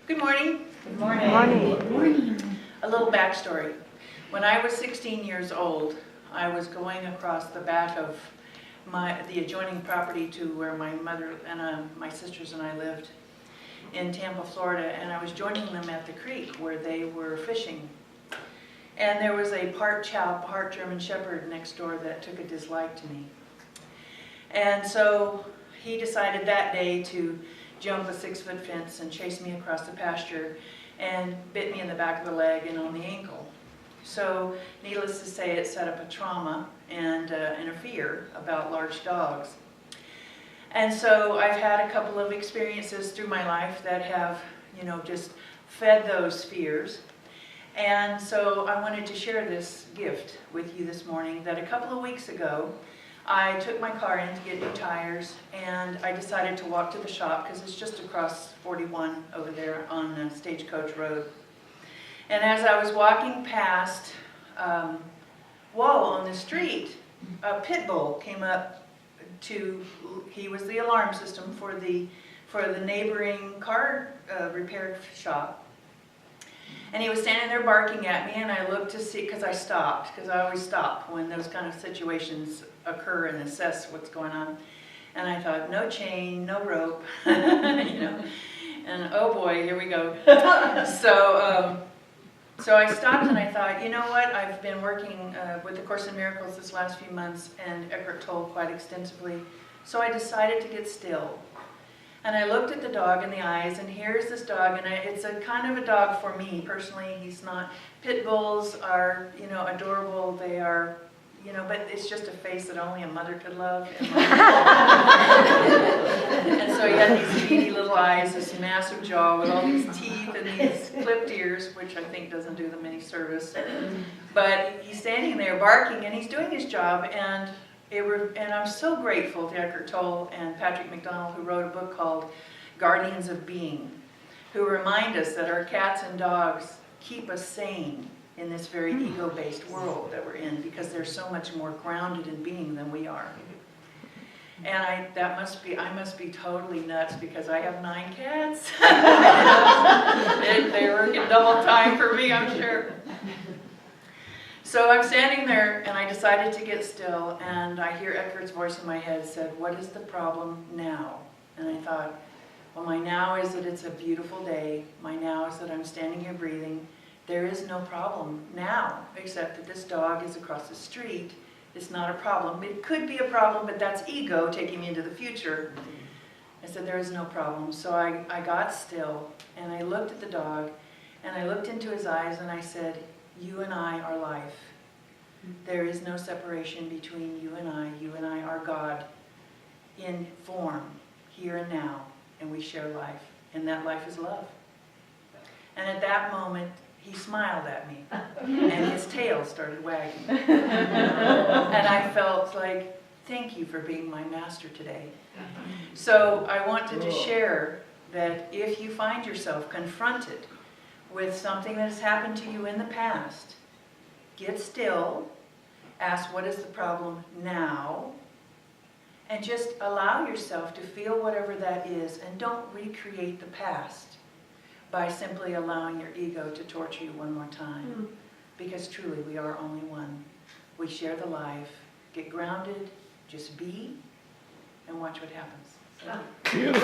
Good morning. Good morning. Good morning. A little backstory. When I was 16 years old, I was going across the back of the adjoining property to where my mother and my sisters and I lived in Tampa, Florida, and I was joining them at the creek where they were fishing. And there was a part Chow, part German Shepherd next door that took a dislike to me. And so he decided that day to jump a 6-foot fence and chase me across the pasture and bit me in the back of the leg and on the ankle. So needless to say, it set up a trauma and a fear about large dogs. And so I've had a couple of experiences through my life that have, just fed those fears. And so I wanted to share this gift with you this morning that a couple of weeks ago, I took my car in to get new tires, and I decided to walk to the shop because it's just across 41 over there on Stagecoach Road. And as I was walking past, on the street, a pit bull came up he was the alarm system for the neighboring car repair shop. And he was standing there barking at me, and I looked to see, because I always stop when those kind of situations occur and assess what's going on. And I thought, no chain, no rope, and oh boy, here we go. So I stopped and I thought, you know what, I've been working with the Course in Miracles this last few months and Eckhart Tolle quite extensively, so I decided to get still. And I looked at the dog in the eyes, and here's this dog, and it's a kind of a dog for me personally. He's not, pit bulls are, adorable, they are, but it's just a face that only a mother could love. And so he had these beady little eyes, this massive jaw with all these teeth and these clipped ears, which I think doesn't do them any service. But he's standing there barking, and he's doing his job, and I'm so grateful to Eckhart Tolle and Patrick McDonald, who wrote a book called Guardians of Being, who remind us that our cats and dogs keep us sane in this very ego-based world that we're in, because they're so much more grounded in being than we are. And I must be totally nuts because I have 9 cats. They're working double time for me, I'm sure. So I'm standing there, and I decided to get still, and I hear Eckhart's voice in my head said, "What is the problem now?" And I thought, well, my now is that it's a beautiful day. My now is that I'm standing here breathing. There is no problem now, except that this dog is across the street. It's not a problem. It could be a problem, but that's ego taking me into the future. I said, there is no problem. So I got still, and I looked at the dog, and I looked into his eyes, and I said, you and I are life. There is no separation between you and I. You and I are God in form, here and now, and we share life, and that life is love. And at that moment, he smiled at me, and his tail started wagging. And I felt like, thank you for being my master today. So I wanted to share that if you find yourself confronted with something that has happened to you in the past, get still, ask what is the problem now, and just allow yourself to feel whatever that is, and don't recreate the past by simply allowing your ego to torture you one more time. Because truly, we are only one. We share the life. Get grounded, just be, and watch what happens. Beautiful.